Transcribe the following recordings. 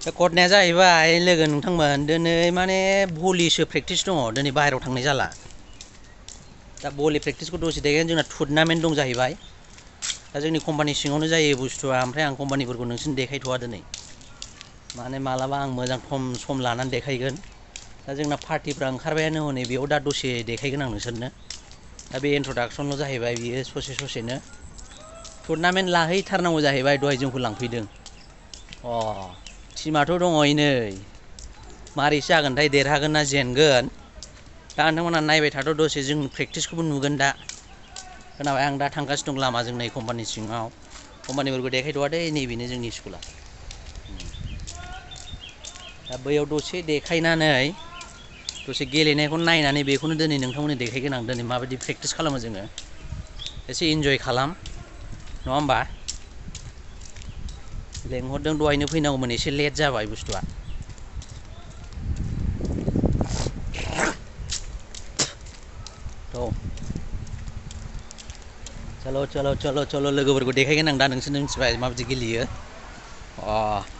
गथनाया जाहैबाय लोगो नोंथांमोन दिनै माने भलिसो प्रेक्टिस दङ दिनै बाहेरायाव थांनाय जाला दा भलि प्रेक्टिसखौ दसे देखायगोन जोंना टुर्नामेन्ट दं जाहैबाय दा जोंनि कम्पानि सिङावनो जायो बुस्थुआ ओमफ्राय आं कम्पानिफोरखौ नोंसोरनो देखायथ'वा दिनै माने मालाबा आं मोजां सम लानानै देखायगोन दा जोंना पार्टिफ्रा ओंखारबायानो हनै बेयाव दा दसे देखायगोन आं नोंसोरनो दा बे इन्ट्रडाक्सनल' जाहैबाय बियो ससेनो टुर्नामेन्ट लाहैथारनांगौ जाहैबाय दहाय जोंखौ लांफैदों टिमाथ' दङ नै मारैसो जागोनथाय देरहागोन ना जेनगोन दा नोंथांमोना नायबाय थाथ' दसे जों प्रेक्टिसखौबो नुगोन दा खोनाबाय आं दा थांगासिनो दं लामाजों नै कम्पानि सिङाव कम्पानिफोरखौ देखायथ'वा दे नैबेनो जोंनि स्कुला दा बैयाव दसे देखायनानै दसे गेलेनायखौ नायनानै बेखौनो दिनै नोंथांमोननो देखायगोन आं दिनै माबायदि प्रेक्टिस खालामो जोङो एसे इन्जय खालाम नङा होमबा लेंहरदों दहायनो फैनांगौमोन एसे लेट जाबाय बुस्थुआ चलो लोगोफोरखौ देखायगोन आं दा नोंसोरनो मिथिबाय माबायदि गेलेयो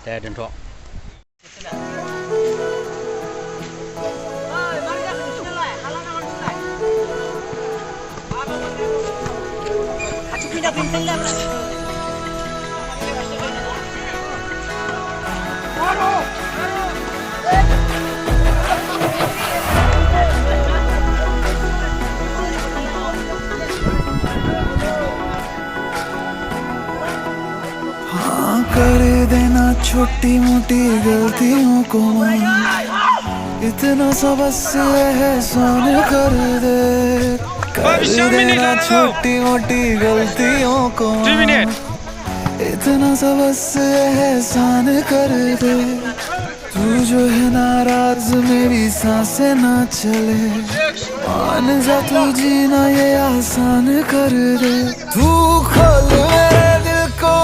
दे दोनथ' कर देना छोटी मोटी गलतियों को इतना सा बस एहसान कर दे कर देना छोटी मोटी गलतियों को इतना सा बस एहसान कर दे तू जो है नाराज मेरी सांसें ना चले मान जा तू जीना ये आसान कर दे तू खोल मेरे दिल को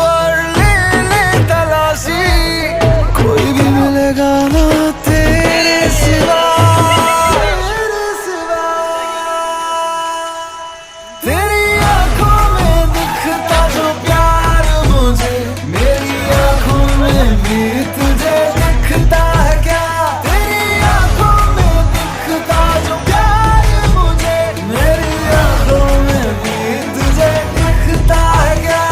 कोई भी मिलेगा ना तेरे सिवा तेरी आंखों में दिखता जो प्यार मुझे मेरी आंखों में भी तुझे दिखता है क्या तेरी आंखों में दिखता जो प्यार मुझे मेरी आंखों में भी तुझे दिखता है क्या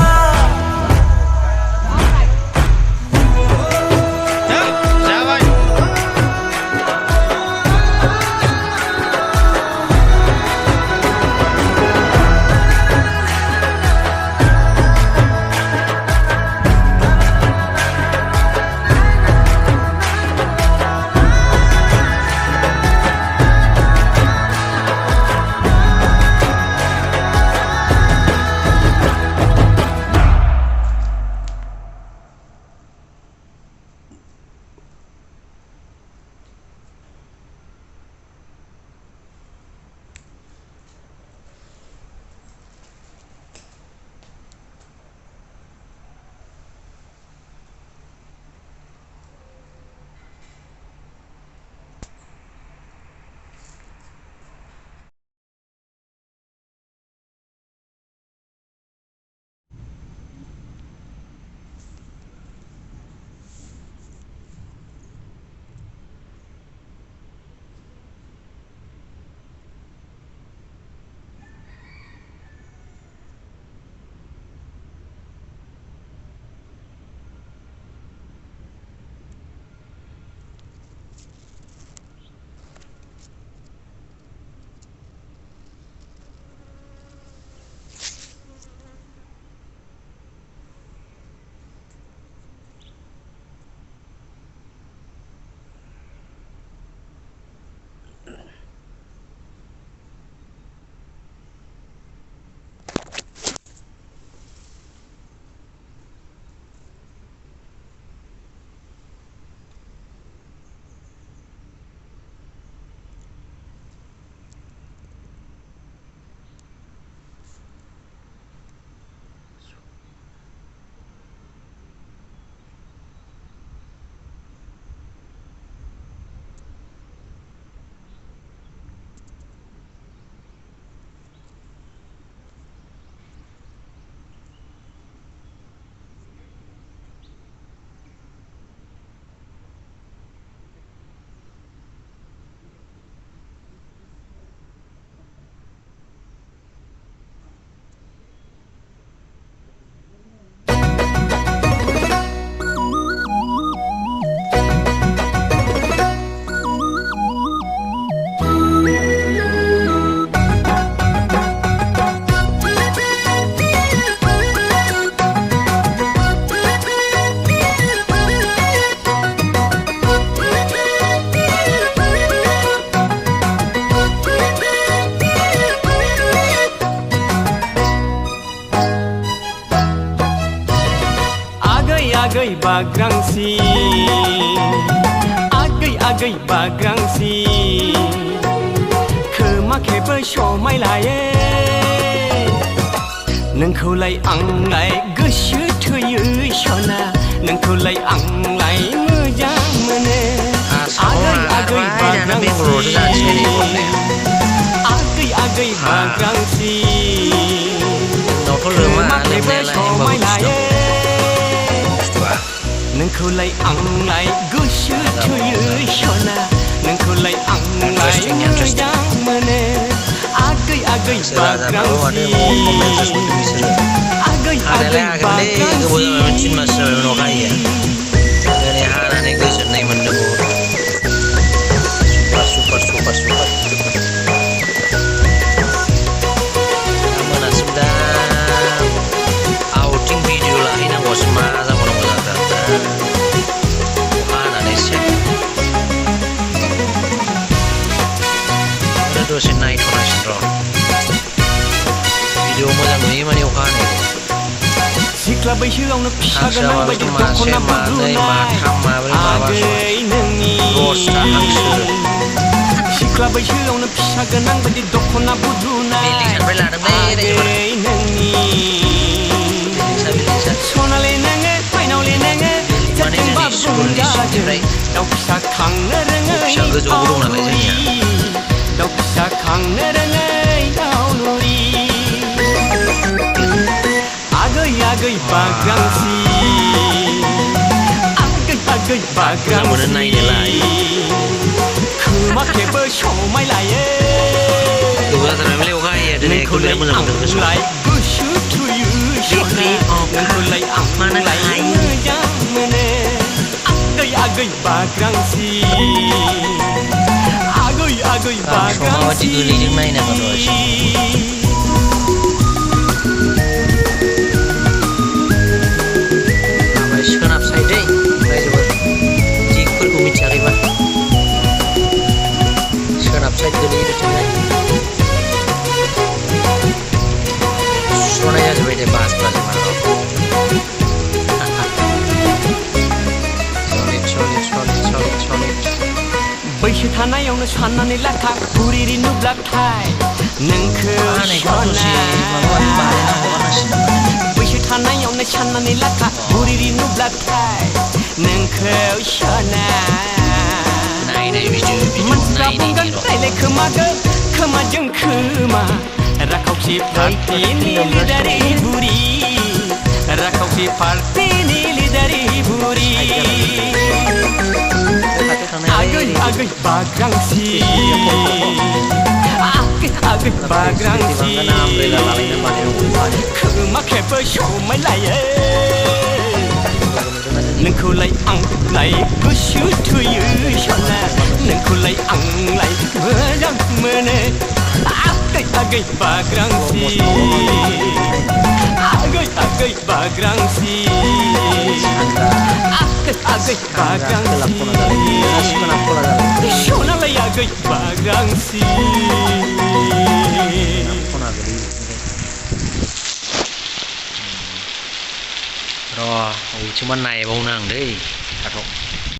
आगै बाग्रांसि आगै आगै बाग्रांसि खोमाखेबो समाय लायो नोंखौलाय आंलाय गोसो थोयो सना नोंखौलाय आंलाय मोजां मोनो आगै आगै बाग्रांसि आगै आगै बाग्रांसि खोमाखेबो समाय लायो नोंखौलाय आंलाय गोसो थोयो सना नोंखौलाय आंलाय मोजां मोनो आगै आगै बाग्रांसि आगै आगै बाग्रांसि हानानै गोजोननाय मोनदों सुपार सुपार सुपार मोनासिम दा आउटिं भिडिअ लाहैनांगौसो मा जाबावनांगौ जादों हानानै एसे दसे नायथ'नांसिगोन र' भिडिअ मोजां नुयो माने अखा हानाय सिख्ला बैसोआवनो फिसा गोनां बायदि दख'ना बुद्रुनाय आगै नोंनि सिख्ला बैसोआवनो फिसा गोनां बायदि दख'ना बुद्रुनाय आगै नोंनि सनाले नोङो माइनावले नोङो जेथिंबा बुंजादों दाउ फिसा खांनो रोङै दाउलुरि दाउ फिसा खांनो रोङै दाउलुरि आगै आगै बाग्रांसि आगै आगै बाग्रांसि खोमाखेबो समाय लायो नोंखौलाय आंलाय गोसो थोयो सना नोंखौलाय आंलाय मोजां मोनो आगै आगै बाग्रांसि आगै आगै बाग्रांसि सोनाब साइड रायजोफोर दिगफोरखौ मिथियाखैबा सोनाब साइड गोलैयो बिथिंजाय सुस्र'नाय जाजोब्बाय दे बासफ्रा जोंना बैसो थानायावनो साननानै लाखा बुरिरि नुब्लाथाय नोंखौ बैसो थानायावनो साननानै लाखा बुरिरि नुब्लाथाय नोंखौ सना मानसिफ्रा बुंगोन रायलाय खोमागोन खोमाजों खोमा राखावसि पार्टिनि लिडारि बुरि राखावसि पार्टिनि लिडारि बुरि आगै आगै बाग्रांसि आगै आगै बाग्रांसि खोमाखेबो समाय लायो नोंखौलाय आंलाय गोसो थोयो सना नोंखौलाय आंलाय मोजां मोनो आगै आगै बाग्रांसि आगै आगै बाग्रांसि आगै आगै बाग्रांसि सनालाय आगै बाग्रांसि र' बबेथिंबा नायबावनो आं दै थाथ'